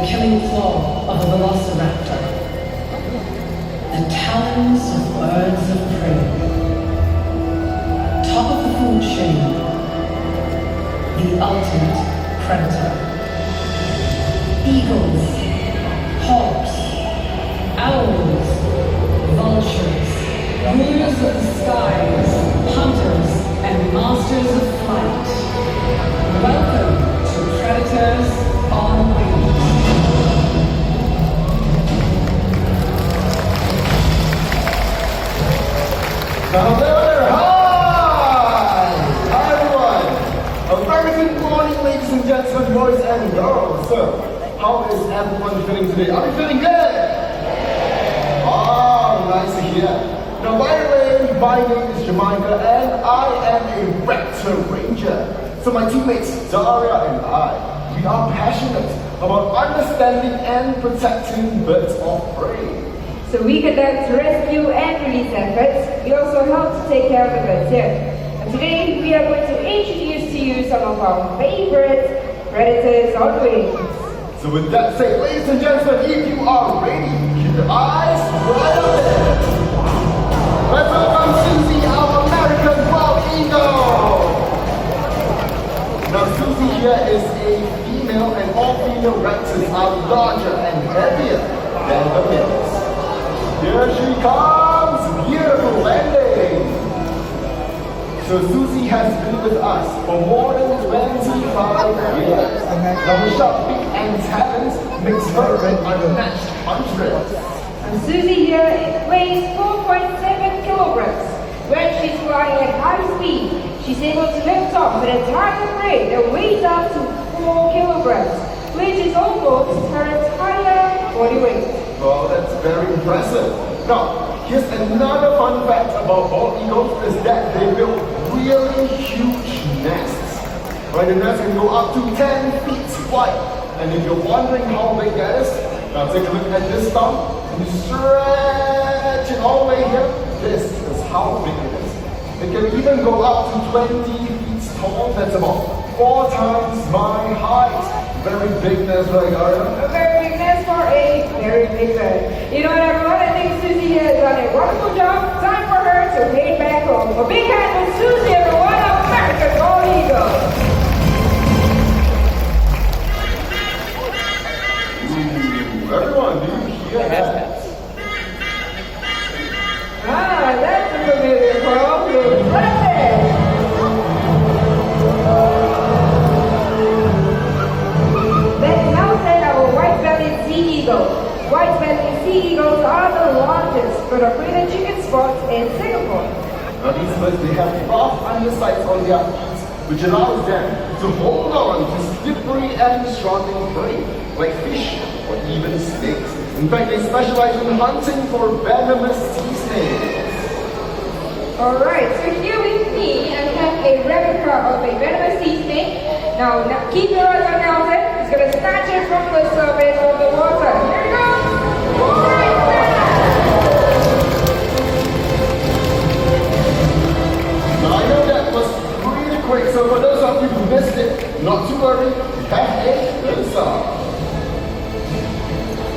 killing claw of a velociraptor, the talons of birds of prey, top of the food chain, the ultimate predator. Eagles, hawks, owls, vultures, rulers of the skies, hunters, and masters of flight. Welcome to Predators on Wings. Now there, hi! Hi everyone! A very good morning, ladies and gentlemen, boys and girls. So, how is everyone feeling today? Are you feeling good? Oh, nice to hear. Now, by the way, my name is Jamaica and I am a Raptor Ranger. So my teammates Daria and I, we are passionate about understanding and protecting birds of prey. So we conduct rescue and release efforts. We also help to take care of the birds here. And today we are going to introduce to you some of our favorite predators on wings. So with that said, ladies and gentlemen, if you are ready, keep your eyes wide open. Let's welcome Susie, our American bald eagle. Now Susie here is a female, and all female raptors are larger and heavier than the males. Here she comes, beautiful landing. So Susie has been with us for more than 25 years. Now her sharp beak and talons makes her an unmatched huntress. And Susie here weighs 4.7 kilograms. When she's flying at high speed, she's able to lift off an entire prey that weighs up to 4 kilograms, which is almost her entire body weight. Well, that's very impressive. Now, here's another fun fact about bald eagles is that they build really huge nests. Right, the nest can go up to 10 feet wide. And if you're wondering how big that is, now take a look at this thumb. You stretch it all the way here. This is how big it is. It can even go up to 20 feet tall. That's about 4 times my height. Very big nest, right, Aria? A very big nest for a very big bird. You know what, everyone? I think Susie here has done a wonderful job. Time for her to head back home. A big hand for Susie, everyone, America's bald eagle. Everyone, do you hear that? Ah, that's a familiar problem. Right there. Let's now set our white-bellied sea eagle. White-bellied sea eagles are the largest predator chicken spots in Singapore. Now these birds, they have rough undersides on their feet, which allows them to hold on to slippery and struggling prey, like fish or even snakes. In fact, they specialize in hunting for venomous sea snakes. Alright, so here with me, I have a replica of a venomous sea snake. Now keep your eyes on Nelson. He's going to snatch it from the surface of the water. Here he goes! Right back! Now I know that was pretty quick, so for those of you who missed it, not to worry, we have a good song.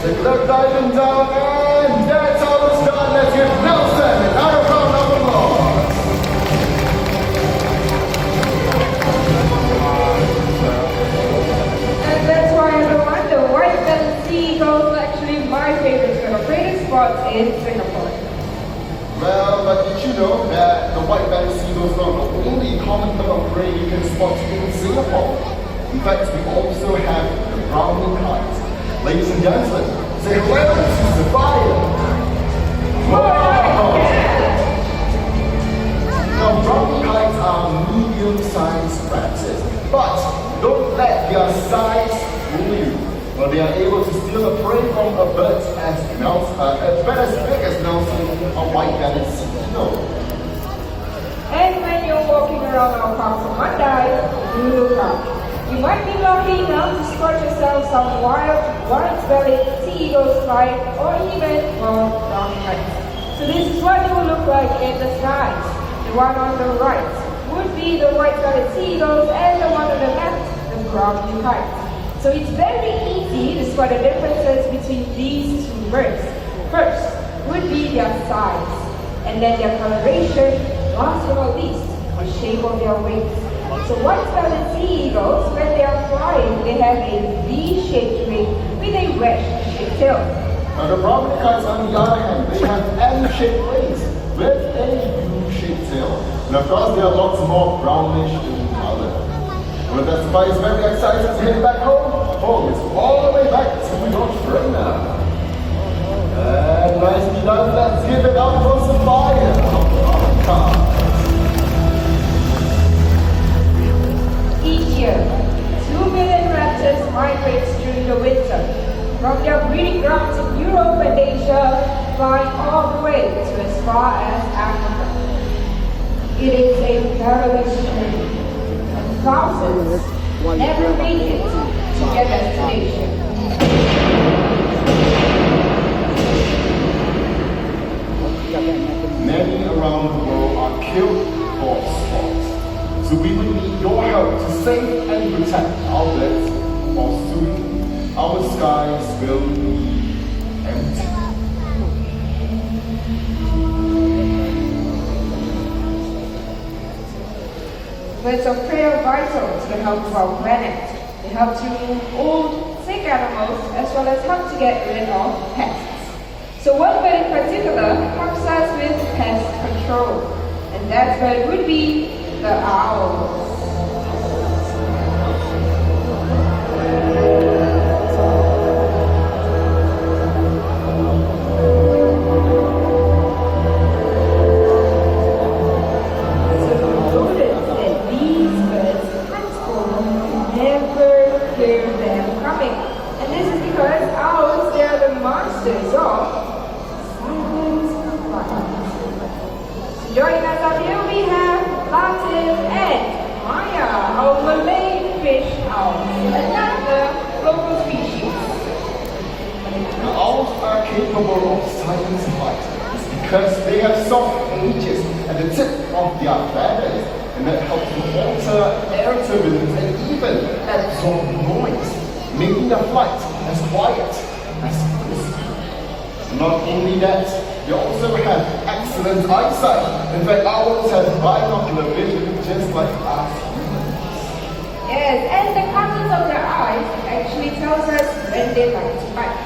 Take a look, diving down, and that's how it's done. Let's give Nelson another round of applause. And that's why, everyone, the white-bellied sea eagle is actually my favorite predator spot in Singapore. Well, but did you know that the white-bellied sea eagle is not the only common bird of prey you can spot in Singapore? In fact, we also have the browning kite. Ladies and gentlemen, say hello to Sophia. Wow! Now, browning kites are medium-sized raptors, but don't let their size fool you. Well, they are able to steal a prey from a bird as big as Nelson, a white-bellied sea eagle. And when you're walking around our park in Mandai, you look up. You might be lucky enough to spot yourself some wild, white-bellied sea eagles flight or even brown kites. So this is what it will look like in the skies. The one on the right would be the white-bellied sea eagles, and the one on the left, the brown kites. So it's very easy to spot the differences between these two birds. First would be their size, and then their coloration, last but not least, the shape of their wings. So white-bellied sea eagles, when they are flying, they have a V-shaped wing with a wedge-shaped tail. Now the brown kites, on the other hand, they have M-shaped wings with a U-shaped tail. And of course, they are lots more brownish in color. Well, that's why it's very excited to head back home. Oh, it's all the way back to your trainer. And nicely done. Let's give it up for Sophia. Each year, 2 million raptors migrate during the winter from their breeding grounds in Europe and Asia, flying all the way to as far as Africa. It is a perilous journey, and thousands never make it to their destination. Many around the world are killed for sport. So we will need your help to save and protect our birds, or soon our skies will be empty. Birds of prey are vital to the health of our planet. They help to remove old, sick animals as well as help to get rid of pests. So one bird in particular helps us with pest control, and that bird would be the owl. Joining us up here, we have Latin and Maya, our Malay fish owl, another local species. The owls are capable of silent flight because they have soft edges at the tip of their feathers, and that helps to alter air turbulence and even absorb noise, making their flight as quiet as whisper. Not only that, they also have excellent eyesight. In fact, owls have binocular vision just like us humans. Yes, and the colors of their eyes actually tells us when they like to hunt.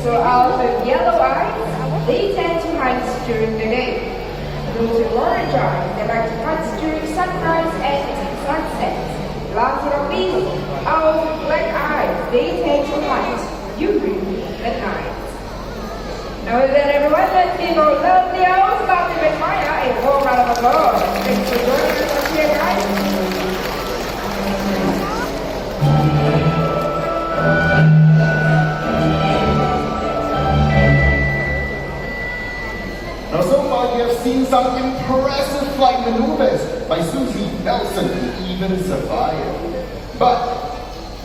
So owls with yellow eyes, they tend to hunt during the day. Those with orange eyes, they like to hunt during sunrise and sunset. Last but not least, owls with black eyes, they tend to hunt usually at night. Now with that everyone, let's give our lovely owls, Latin and Maya, a warm round of applause. Thanks for joining us up here, guys. Now so far you have seen some impressive flight maneuvers by Susie, Nelson, and even Sophia. But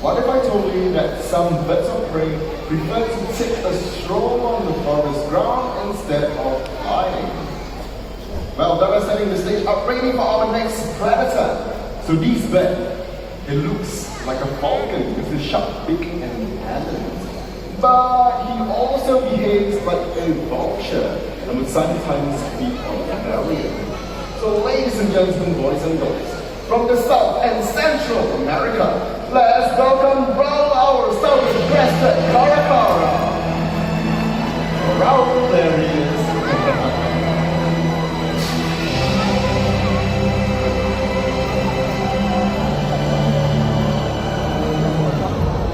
what if I told you that some birds of prey prefer to take a stroll on the forest ground instead of flying? Well, that is setting the stage up ready for our next predator. So this bird, it looks like a falcon with a sharp beak and talons. But he also behaves like a vulture and would sometimes feed on carrion. So ladies and gentlemen, boys and girls, from the South and Central America, let's welcome brown owl south-breasted Caracara. Raoul, there he is.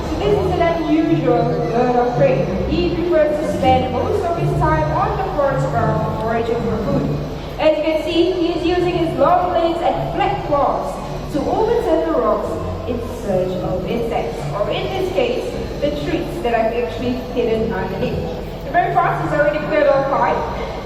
So this is an unusual bird of prey. He prefers to spend most of his time on the forest ground foraging for food. As you can see, he is using his long legs and flat claws to overturn the rocks in search of insects, or in this case, the trees that are actually hidden underneath. The very fast is already cleared off high.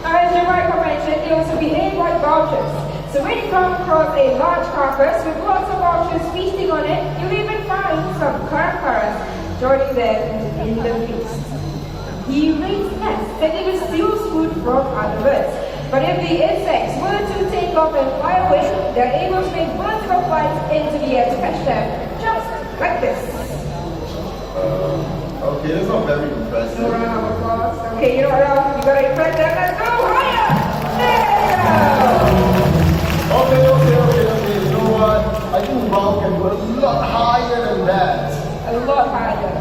Now, as Jamaica mentioned, they also behave like vultures. So when you come across a large carcass with lots of vultures feasting on it, you'll even find some caracaras joining them in the feast. He lays nests and even steals food from other birds. But if the insects were to take off and fly away, they're able to make vertical flights into the air to catch them, just like this. Okay, that's not very impressive. No round of applause. Okay, you know what else? You gotta impress them. Let's go higher! There you go! Okay. You know what? I think Rob can go a lot higher than that. A lot higher.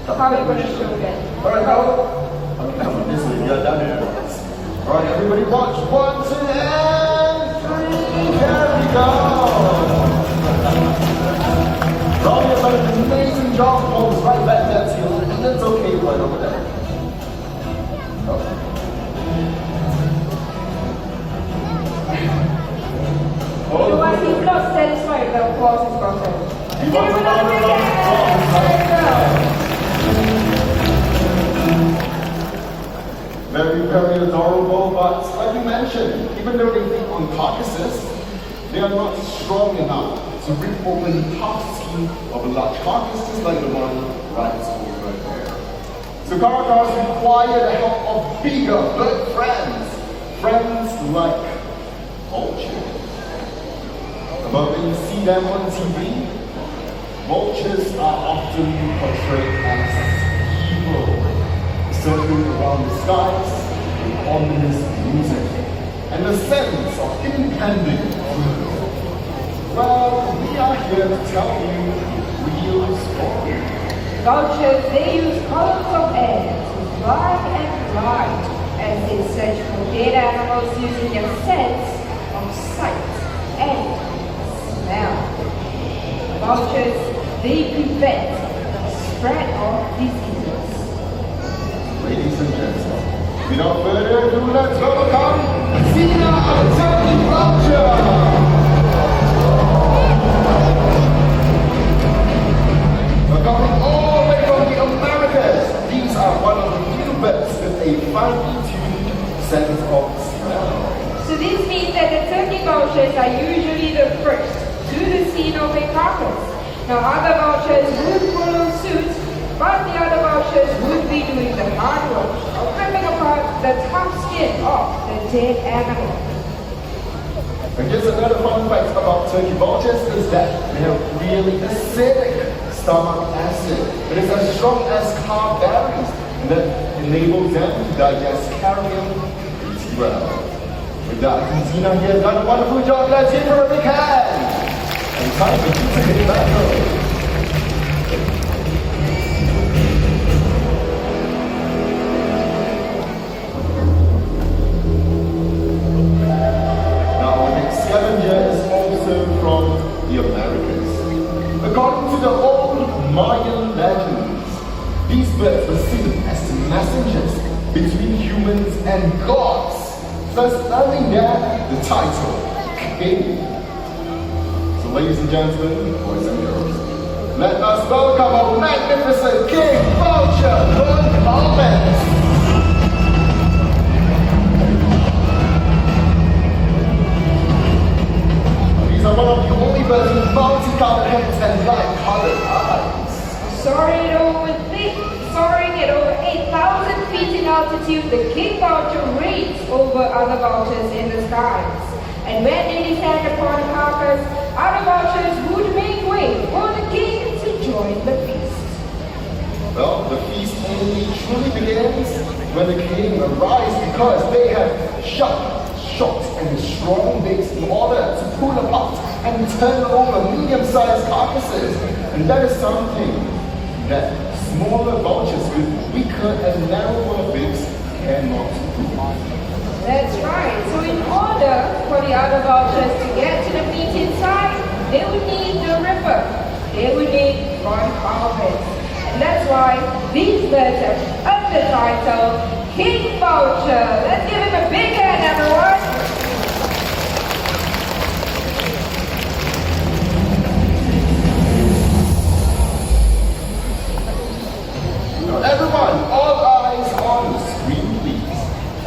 How are you gonna show them? Alright, now. Okay, this way. You're done here. Alright, everybody watch. 1, 2, and 3. There we go. Rob, you've done an amazing job. Hold right back there to you. And that's okay right over there. Okay. You know what? He's not satisfied with the applause he's gotten. Give him another big hand! There you go. Very adorable, but like you mentioned, even though they feed on carcasses, they are not strong enough to rip open the tough skin of a large carcass, just like the one right over there. So caracals require the help of bigger bird friends like vultures. But when you see them on TV, vultures are often portrayed as evil, circling around the skies with ominous music and the sense of impending doom. Well, we are here to tell you the real story. Vultures, they use columns of air to fly and glide as they search for dead animals using their sense of sight and smell. Vultures, they prevent the spread of diseases. Ladies and gentlemen, without further ado, let's welcome Zena, our turkey vulture! We're coming all the way from the Americas. These are one of the few birds with a finely tuned sense of smell. So this means that the turkey vultures are usually the first to the scene of a carcass. Now other vultures would follow suit, but the other vultures would be doing the hard work of ripping apart the tough skin of the dead animal. And just another fun fact about turkey vultures is that they have really acidic stomach acid. It is as strong as car batteries, and that enables them to digest carrion pretty well. With that, Zena here has done a wonderful job. Let's give her a big hand. And time for you to hit back home. Now, the next scavenger is also from the Americas. According to the old Mayan legends, these birds were seen as the messengers between humans and gods, thus earning them the title King. So, ladies and gentlemen, boys and girls, let us welcome our magnificent King Vulture, Lord Almond. These are one of the only birds with multicolored heads and light-colored eyes. Soaring at over 8,000 feet in altitude, the king vulture reigns over other vultures in the skies. And when they descend upon a carcass, other vultures would make way for the king to join the feast. Well, the feast only truly begins when the king arrives, because they have sharp, short, and strong beaks in order to pull apart and turn over medium-sized carcasses. And that is something that smaller vultures with weaker and narrower beaks cannot do. That's right. So in order for the other vultures to get to the meat inside, they would need the ripper. They would need front harvest. And that's why these birds have earned the title King Vulture. Let's give him a big hand, everyone. Everyone, all eyes on the screen, please.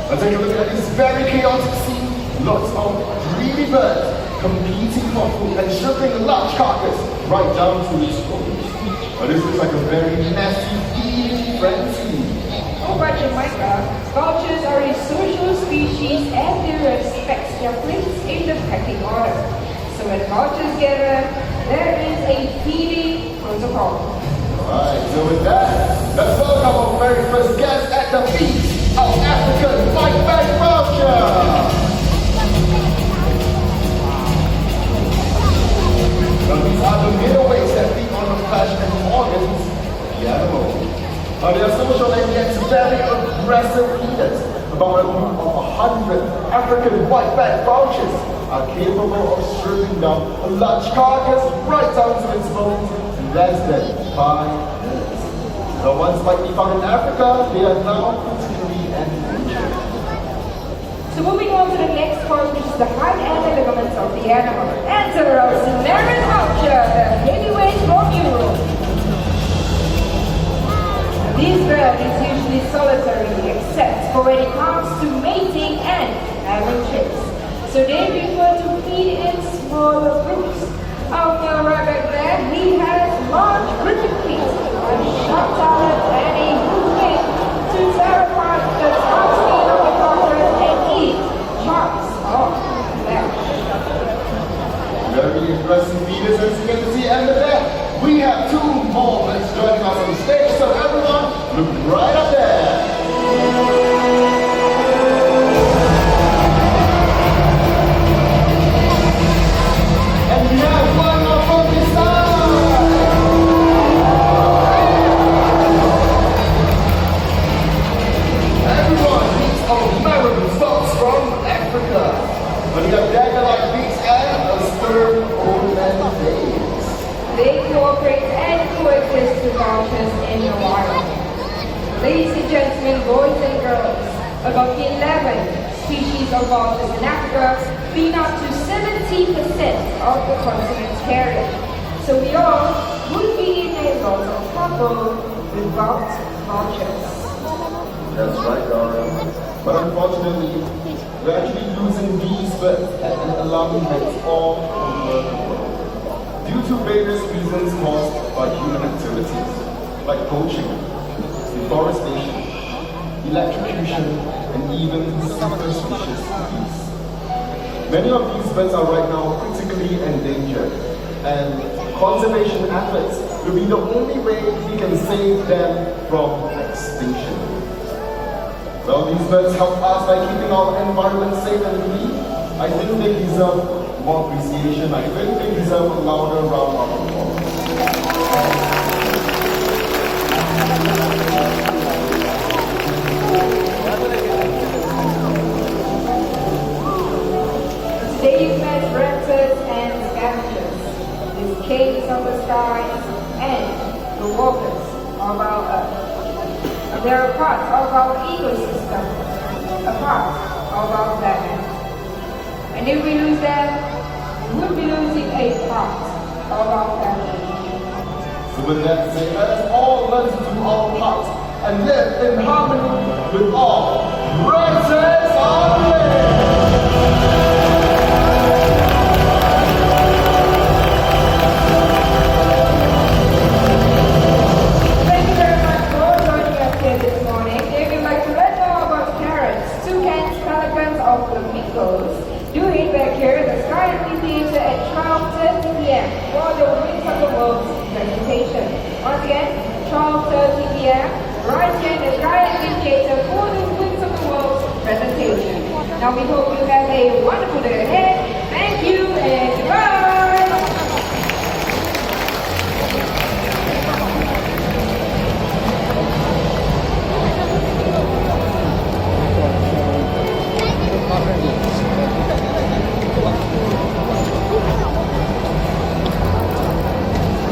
Let's take a look at this very chaotic scene. Lots of greedy birds competing for food and stripping a large carcass right down to its bones. But this looks like a very messy eating frenzy. Oh, but Jamaica, vultures are a social species and they respect their place in the pecking order. So when vultures gather, there is a feeding protocol. Alright, so with that, let's welcome our very first guest at the feast of African Fight Back Voucher. Now these are the middleweights that feed on the flesh and organs of the animal. They are social and yet very aggressive eaters. About a group of 100 African whiteback vultures are capable of stripping down a large carcass right down to its bones in less than 5 minutes. The ones might be found in Africa, they are now critically endangered. So moving on to the next part, which is the height and the ligaments of the animal. Enter our Sumerian vulture, the heavyweight from Europe. This bird is usually solitary, except for when it comes to mating and having chicks. So they prefer to feed in smaller groups. Oh no, right back there, he has large gripping feet, a sharp talent, and a good wing to tear apart the top skin of the carcass and eat chunks of flesh. Very aggressive feeders, as you can see under there. We have 2 more that's joining us on stage, so everyone, look right up there. And we have one more from this side. Everyone meets American folks from Africa. But you have dagger-like beaks and a stern old man face. They cooperate and coexist with vultures in the wild. Ladies and gentlemen, boys and girls, about 11 species of vultures in Africa, being up to 70% of the continent's area. So we all would be enabled to couple with vultures. That's right, Dara. But unfortunately, we're actually losing these birds at an alarming rate all over the world, due to various reasons caused by human activities, like poaching, deforestation, electrocution, and even superstitious use. Many of these birds are right now critically endangered, and conservation efforts will be the only way we can save them from extinction. Well, these birds help us by keeping our environment safe and clean. I think they deserve more appreciation. I think they deserve a louder round of applause. Today you've met raptors and scavengers, these kings of the skies and the walkers of our earth. They're a part of our ecosystem, a part of our planet. And if we lose them, we would be losing a part of our planet. So with that said, let us all learn to do our part and live in harmony with all. Princess of Thank you very much for joining us here this morning. If you'd like to learn more about parrots, toucans, pelicans, or flamingos, do it back here in the Sky and Theater at 12:30 p.m. for the Wings of the World presentation. Once again, 12:30 p.m. right here in the Sky and Theater for the Wings of the World presentation. Now we hope you have a wonderful day ahead.